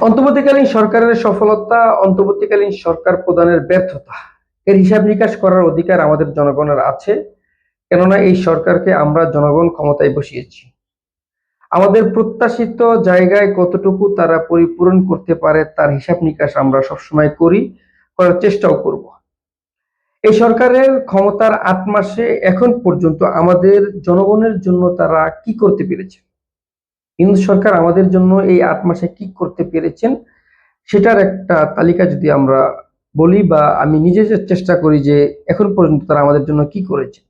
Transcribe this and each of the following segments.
অন্তর্বর্তীকালীন সরকারের সফলতা, অন্তর্বর্তীকালীন সরকার প্রধানের ব্যর্থতা, এর হিসাব নিকাশ করার অধিকার আমাদের জনগণের আছে। কেননা এই সরকারকে আমরা জনগণ ক্ষমতায় বসিয়েছি। আমাদের প্রত্যাশিত জায়গায় কতটুকু তারা পরিপূরণ করতে পারে তার হিসাব নিকাশ আমরা সবসময় করার চেষ্টাও করব। এই সরকারের ক্ষমতার ৮ মাসে এখন পর্যন্ত আমাদের জনগণের জন্য তারা কি করতে পেরেছে, ইউনূস সরকার আমাদের জন্য এই ৮ মাসে কি করতে পেরেছেন সেটার একটা তালিকা যদি আমরা বলি বা আমি নিজে চেষ্টা করি যে এখন পর্যন্ত তারা আমাদের জন্য কি করেছে।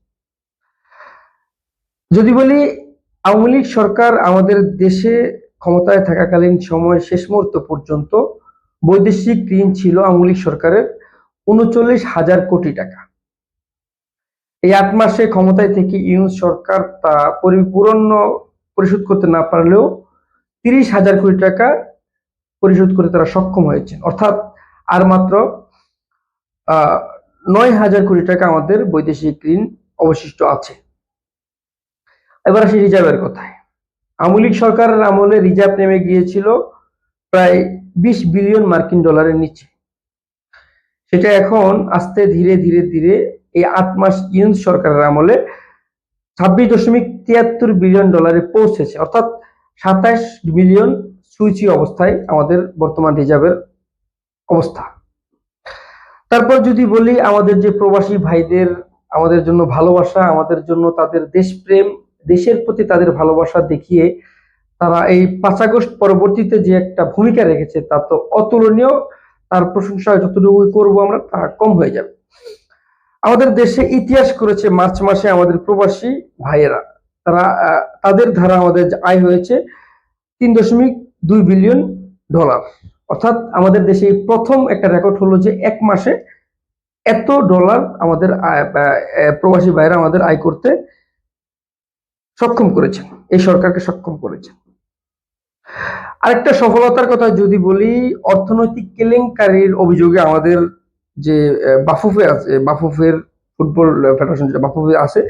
যদি বলি, আওয়ামী লীগ সরকার আমাদের দেশে ক্ষমতায় থাকাকালীন সময় শেষ মুহূর্ত পর্যন্ত বৈদেশিক ঋণ ছিল আওয়ামী লীগ সরকারের ৩৯,০০০ কোটি টাকা। এই ৮ মাসে ক্ষমতায় থেকে ইউনূস সরকার তা পরিশোধ করতে না পারলেও ৩০,০০০ কোটি টাকা পরিশোধ করতে তারা সক্ষম হয়েছে। অর্থাৎ আর মাত্র ৯,০০০ কোটি টাকা আমাদের বৈদেশিক ঋণ অবশিষ্ট আছে। এবার আসি রিজার্ভের কথায়। আওয়ামী লীগ সরকারের আমলে রিজার্ভ নেমে গিয়েছিল প্রায় ২০ বিলিয়ন মার্কিন ডলারের নিচে। সেটা এখন আস্তে ধীরে ধীরে ধীরে এই ৮ মাস ইউনূস সরকারের আমলে ২৬.৭৩ বিলিয়ন ডলারে পৌঁছেছে। অর্থাৎ ২৭ বিলিয়ন সুইচি অবস্থায় আমাদের বর্তমান রিজার্ভের অবস্থা। তারপর যদি বলি, আমাদের যে প্রবাসী ভাইদের আমাদের জন্য ভালোবাসা, আমাদের জন্য তাদের দেশপ্রেম, দেশের প্রতি তাদের ভালোবাসা দেখিয়ে তারা এই ৫ আগস্ট পরবর্তীতে যে একটা ভূমিকা রেখেছে তা তো অতুলনীয়। তার প্রশংসা যতটুকু করবো আমরা তা কম হয়ে যাবে। আমাদের দেশে ইতিহাস করেছে মার্চ মাসে আমাদের প্রবাসী ভাইয়েরা, তাদের দ্বারা আমাদের আয় হয়েছে ৩.২ বিলিয়ন ডলার। অর্থাৎ আমাদের দেশে প্রথম একটা রেকর্ড হলো যে এক মাসে এত ডলার আমাদের প্রবাসী ভাইয়েরা আমাদের আয় করতে সক্ষম করেছেন, এই সরকারকে সক্ষম করেছেন। আরেকটা সফলতার কথা যদি বলি, অর্থনৈতিক কেলেঙ্কারির অভিযোগে আমাদের যে বাফুফে আছে, বাফুফের ফুটবল ফেডারেশন যেটা বাফুফে আছে,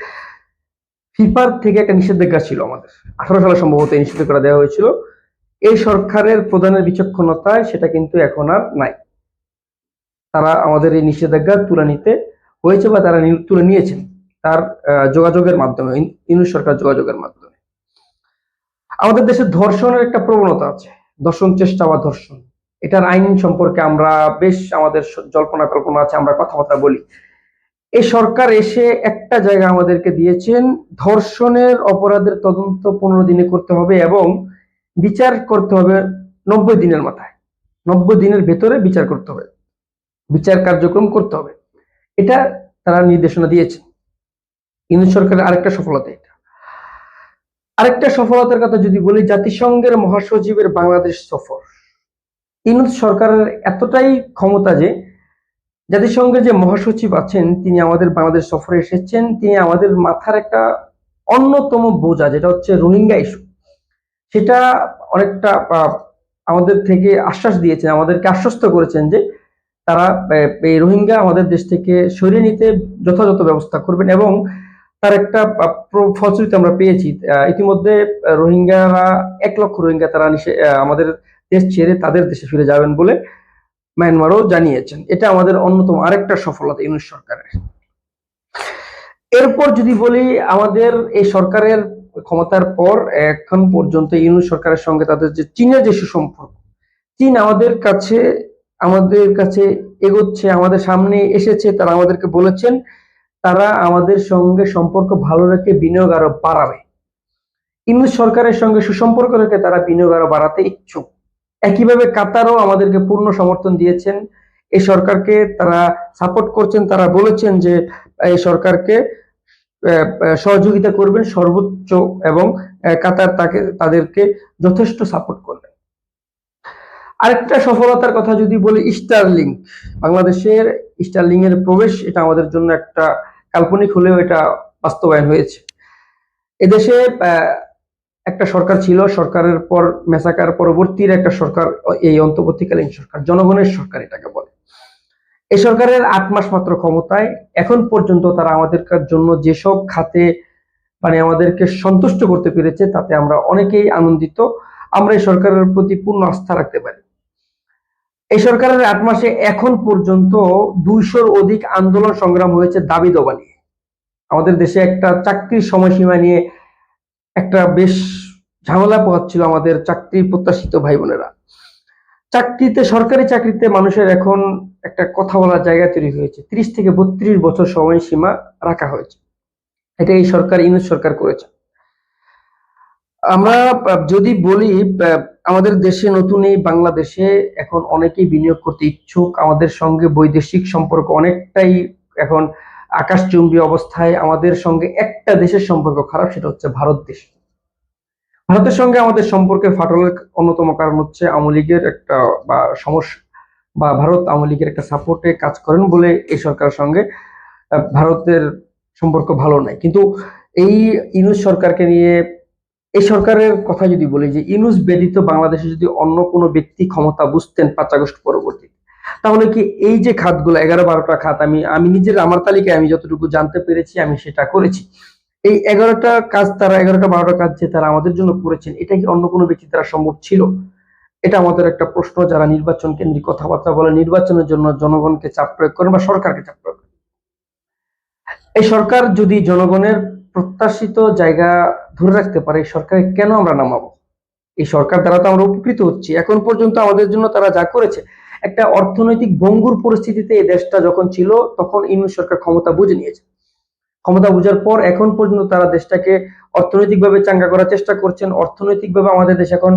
ফিফার থেকে একটা নিষেধাজ্ঞা ছিল আমাদের 18 সালে সম্ভবত এই নিষেধাজ্ঞা দেওয়া হয়েছিল। এই সরকারের প্রধানের বিচক্ষণতায় সেটা কিন্তু এখন আর নাই। তারা আমাদের এই নিষেধাজ্ঞা তুলে নিতে হয়েছে বা তারা তুলে নিয়েছেন তার যোগাযোগের মাধ্যমে, ইউনূস সরকার যোগাযোগের মাধ্যমে। আমাদের দেশে ধর্ষণের একটা প্রবণতা আছে, ধর্ষণ চেষ্টা বা ধর্ষণ, এটার আইন সম্পর্কে আমরা বেশ আমাদের জল্পনা কল্পনা আছে, আমরা কথাবার্তা বলি। এই সরকার এসে একটা জায়গা আমাদেরকে দিয়েছেন, ধর্ষণের অপরাধের তদন্ত 15 দিনে করতে হবে এবং বিচার করতে হবে 90 দিনের মাথায়, 90 দিনের ভেতরে বিচার করতে হবে, বিচার কার্যক্রম করতে হবে। এটা তারা নির্দেশনা দিয়েছেন। ইউনূস সরকারের আরেকটা সফলতা এটা। আরেকটা সফলতার কথা যদি বলি, জাতিসংঘের মহাসচিবের বাংলাদেশ সফর। ইউনূস সরকারের এতটাই ক্ষমতা যে জাতিসংঘের যে মহাসচিব আছেন তিনি আমাদের বাংলাদেশ সফরে এসেছেন। তিনি আমাদের মাথার একটা অন্যতম বোঝা যেটা হচ্ছে রোহিঙ্গা ইস্যু, সেটা অনেকটা আমাদের থেকে আশ্বাস দিয়েছেন, আমাদেরকে আশ্বস্ত করেছেন যে তারা এই রোহিঙ্গা আমাদের দেশ থেকে সরিয়ে নিতে যথাযথ ব্যবস্থা করবেন এবং তার একটা ফলশ্রুতি আমরা পেয়েছি। ইতিমধ্যে রোহিঙ্গারা ১ লক্ষ রোহিঙ্গা তারা আমাদের দেশ ছেড়ে তাদের দেশে ফিরে যাবেন বলে মায়ানমারও জানিয়েছেন। এটা আমাদের অন্যতম আরেকটা সফলতা ইউনূস সরকারের। এরপর যদি বলি, আমাদের এই সরকারের ক্ষমতার পর এখন পর্যন্ত ইউনূস সরকারের সঙ্গে তাদের যে চীনের যে সুসম্পর্ক, চীন আমাদের কাছে এগোচ্ছে, আমাদের সামনে এসেছে। তারা আমাদেরকে বলেছেন তারা আমাদের সঙ্গে সম্পর্ক ভালো রেখে বিনিয়োগ আরো বাড়াবে। ইউনূস সরকারের সঙ্গে সুসম্পর্ক রেখে তারা বিনিয়োগ আরো বাড়াতে ইচ্ছুক। একইভাবে কাতারও আমাদেরকে পূর্ণ সমর্থন দিয়েছেন, এই সরকারকে তারা সাপোর্ট করছেন। তারা বলেছেন যে এই সরকারকে সহযোগিতা করবেন সর্বোচ্চ এবং কাতার তাদেরকে যথেষ্ট সাপোর্ট করবেন। আরেকটা সফলতার কথা যদি বলি, স্টারলিং, বাংলাদেশের স্টারলিং এর প্রবেশ, এটা আমাদের জন্য একটা কাল্পনিক হলেও এটা বাস্তবায়ন হয়েছে। এদেশে একটা সরকার ছিল, সরকারের পর মেসাকার পরবর্তীর একটা সরকার, এই অন্তর্বর্তীকালীন সরকার, জনগণের সরকার এটাকে বলে। এই সরকারের ৮ মাস মাত্র ক্ষমতায়, এখন পর্যন্ত তারা আমাদের জন্য যেসব খাতে মানে আমাদেরকে সন্তুষ্ট করতে পেরেছে তাতে আমরা অনেকেই আনন্দিত। আমরা এই সরকারের প্রতি পূর্ণ আস্থা রাখতে পারি। এই সরকারের 8 মাসে এখন পর্যন্ত 200-র অধিক আন্দোলন সংগ্রাম হয়েছে দাবি দাবা নিয়ে। আমাদের দেশে একটা চাকরির সময়সীমা নিয়ে একটা বেশ ঝামেলা পোহাচ্ছিল আমাদের চাকরি প্রত্যাশিত ভাই বোনেরা। সরকারি চাকরিতে মানুষের এখন একটা কথা বলার জায়গা তৈরি হয়েছে। 30 থেকে 32 বছর সময়সীমা রাখা হয়েছে। এটা এই সরকার, ইউনূস সরকার করেছে। আমরা যদি বলি, আমাদের দেশে নতুন এই বাংলাদেশে এখন অনেকেই বিনিয়োগ করতে ইচ্ছুক। আমাদের সঙ্গে বৈদেশিক সম্পর্ক অনেকটাই এখন আকাশচুম্বী অবস্থায়। আমাদের সঙ্গে একটা দেশের সম্পর্ক খারাপ, সেটা হচ্ছে ভারত দেশ। ভারতের সঙ্গে আমাদের সম্পর্কের ফাটলের অন্যতম কারণ হচ্ছে আওয়ামী লীগের একটা সমস্যা, ভারত আওয়ামী লীগের একটা সাপোর্টে কাজ করেন বলে এই সরকারের সঙ্গে ভারতের সম্পর্ক ভালো নাই। কিন্তু এই ইউনূস সরকারকে নিয়ে, এই সরকারের কথা যদি বলি, যে ইউনূস ব্যতীত বাংলাদেশে যদি অন্য কোনো ব্যক্তি ক্ষমতা বুঝতেন 5 আগস্ট পরবর্তী, তাহলে কি এই যে খাতগুলো 11-12টা খাত, আমি নিজের আমার তালিকায় আমি যতটুকু জানতে পেরেছি আমি সেটা করেছি। এই 11টা কাজ, তারা 11-12টা কাজ যে তারা আমাদের জন্য করেছেন, এটা কি অন্য কোনো ব্যক্তি দ্বারা সম্ভব ছিল? এটা আমাদের একটা প্রশ্ন। যারা নির্বাচন কেন্দ্রিক কথাবার্তা বলে, নির্বাচনের জন্য জনগণকে চাপ প্রয়োগ করেন বা সরকারকে চাপ প্রয়োগ করেন, এই সরকার যদি জনগণের প্রত্যাশিত জায়গা ধরে রাখতে পারে, এই সরকারকে কেন আমরা নামাবো? এই সরকার দ্বারা তো আমরা উপকৃত হচ্ছি। এখন পর্যন্ত আমাদের জন্য তারা যা করেছে, একটা অর্থনৈতিক ভঙ্গুর পরিস্থিতিতে এই দেশটা যখন ছিল, তখন ইউনূস সরকার ক্ষমতা বুঝে নিয়েছে। ক্ষমতা বুঝার পর এখন পর্যন্ত তারা দেশটাকে অর্থনৈতিকভাবে চাঙ্গা করার চেষ্টা করছেন। অর্থনৈতিকভাবে আমাদের দেশ এখন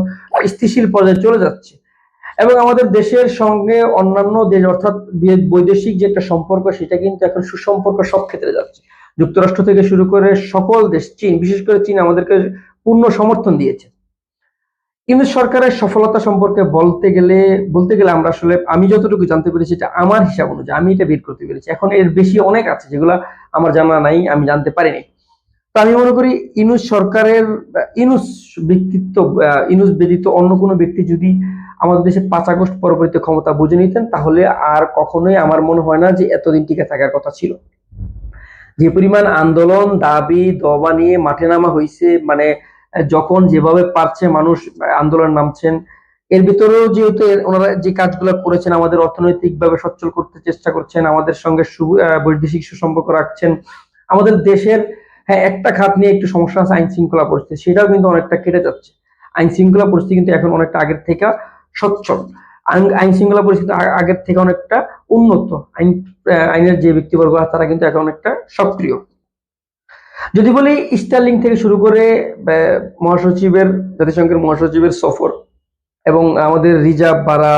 স্থিতিশীল পর্যায়ে চলে যাচ্ছে, এবং আমাদের দেশের সঙ্গে অন্যান্য দেশ, অর্থাৎ বৈদেশিক যে একটা সম্পর্ক, সেটা কিন্তু এখন সুসম্পর্ক সব ক্ষেত্রে যাচ্ছে। যুক্তরাষ্ট্র থেকে শুরু করে সকল দেশ, চীন, বিশেষ করে চীন আমাদেরকে পূর্ণ সমর্থন দিয়েছে। কিন্তু সরকারের সফলতা সম্পর্কে বলতে গেলে আমরা আসলে, আমি যতটুকু জানতে পেরেছি, এটা আমার হিসাব অনুযায়ী আমি এটা বের করতে পেরেছি। এখন এর বেশি অনেক আছে যেগুলো আমার জানা নাই, আমি জানতে পারিনি। তো আমি মনে করি ইউনূস সরকারের, ইউনূস ব্যক্তিত্ব, ইউনূস ব্যতীত অন্য কোনো ব্যক্তি যদি আমাদের দেশে 5 আগস্ট পরবর্তী ক্ষমতা বুঝে নিতেন, তাহলে আর কখনোই আমার মনে হয় না যে এতদিন টিকে থাকার কথা ছিল। যে পরিমাণ আন্দোলন, দাবি দাবা নিয়ে মাঠে নামা হয়েছে, মানে যখন যেভাবে পারছে মানুষ আন্দোলন নামছেন। এর ভিতরেও যেহেতু ওনারা যে কাজগুলো করেছেন, আমাদের অর্থনৈতিকভাবে সচ্ছল করতে চেষ্টা করছেন, আমাদের সঙ্গে বৈদেশিক সুসম্পর্ক রাখছেন, আমাদের দেশের, হ্যাঁ, একটা খাত নিয়ে একটু সমস্যা আছে, আইন শৃঙ্খলা পরিস্থিতি, সেটাও কিন্তু অনেকটা কেটে যাচ্ছে। আইন শৃঙ্খলা পরিস্থিতি কিন্তু এখন অনেকটা আগের থেকে সচ্ছল। আইন শৃঙ্খলা পরিস্থিতি আগের থেকে অনেকটা উন্নত। আইনের যে ব্যক্তিবর্গ তারা কিন্তু এখন অনেকটা সক্রিয়। যদি বলি স্টারলিংক থেকে শুরু করে মহাসচিবের, জাতিসংঘের মহাসচিবের সফর, এবং আমাদের রিজার্ভ বাড়া,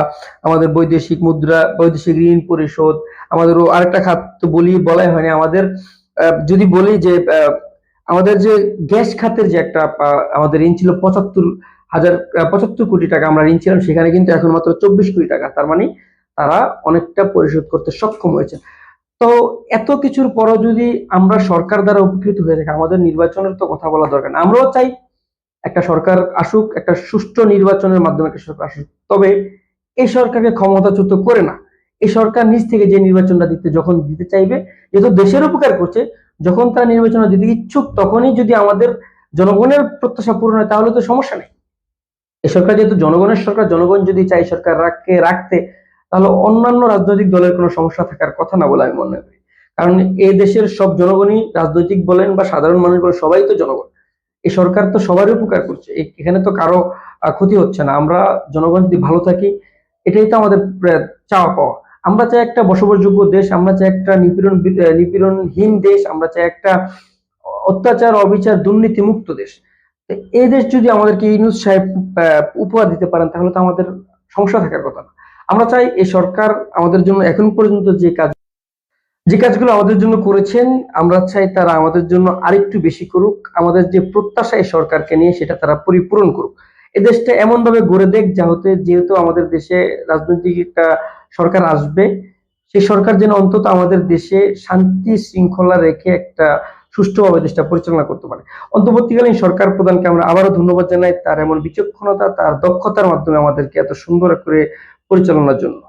আমাদের বৈদেশিক মুদ্রা, বৈদেশিক ঋণ পরিশোধ, আমাদেরও আরেকটা খাত তো বলাই হয়নি আমাদের। যদি বলি যে আমাদের যে গ্যাস খাতের যে একটা আমাদের ঋণ ছিল 75 কোটি টাকা আমরা ঋণ ছিলাম, সেখানে কিন্তু এখন মাত্র 24 কোটি টাকা। তার মানে তারা অনেকটা পরিশোধ করতে সক্ষম হয়েছে। তো এত কিছুর পরও যদি আমরা সরকার দ্বারা উপকৃত হয়ে থাকি, আমাদের নির্বাচনের তো কথা বলা দরকার না। আমরাও চাই একটা সরকার আসুক, একটা সুষ্ঠু নির্বাচনের মাধ্যমে একটা সরকার আসুক। তবে এই সরকারকে ক্ষমতাচ্যুত করে না, এই সরকার নিজ থেকে যে নির্বাচনটা যখন দিতে চাইবে, যেহেতু দেশের উপকার করছে, যখন তারা নির্বাচন দিতে ইচ্ছুক, তখনই যদি আমাদের জনগণের প্রত্যাশা পূরণ হয়, তাহলে তো সমস্যা নেই। এই সরকার যেহেতু জনগণের সরকার, জনগণ যদি চাই সরকার রাখতে, তাহলে অন্যান্য রাজনৈতিক দলের কোনো সমস্যা থাকার কথা না বলে আমি মনে করি। কারণ এই দেশের সব জনগণই, রাজনৈতিক বলেন বা সাধারণ মানুষ বলেন, সবাই তো জনগণ। এই সরকার তো সবারই উপকার করছে, এখানে তো কারো ক্ষতি হচ্ছে না। আমরা জনগণ যদি ভালো থাকি, এটাই তো আমাদের চাওয়া পাওয়া। আমরা চাই একটা বসবাসযোগ্য দেশ, আমরা চাই একটা নিপীড়নহীন দেশ, আমরা চাই একটা অত্যাচার, অবিচার, দুর্নীতি মুক্ত দেশ। এই দেশ যদি আমাদেরকে ইউনূস সাহেব উপহার দিতে পারেন, তাহলে তো আমাদের সমস্যা থাকার কথা না। আমরা চাই এই সরকার আমাদের জন্য এখন পর্যন্ত যে কাজগুলো আমাদের জন্য করেছেন, আমরা চাই তারা আমাদের জন্য আরেকটু বেশি করুক। আমাদের যে প্রত্যাশা এই সরকারকে নিয়ে, সেটা তারা পরিপূরণ করুক। এই দেশটা এমন ভাবে গড়ে দেখ, যেহেতু আমাদের দেশে রাজনৈতিক একটা সরকার আসবে, সেই সরকার যেন অন্তত আমাদের দেশে শান্তি শৃঙ্খলা রেখে একটা সুষ্ঠুভাবে দেশটা পরিচালনা করতে পারে। অন্তর্বর্তীকালীন সরকার প্রধানকে আমরা আবারও ধন্যবাদ জানাই, তার এমন বিচক্ষণতা, তার দক্ষতার মাধ্যমে আমাদেরকে এত সুন্দর করে পরিচালনার জন্য।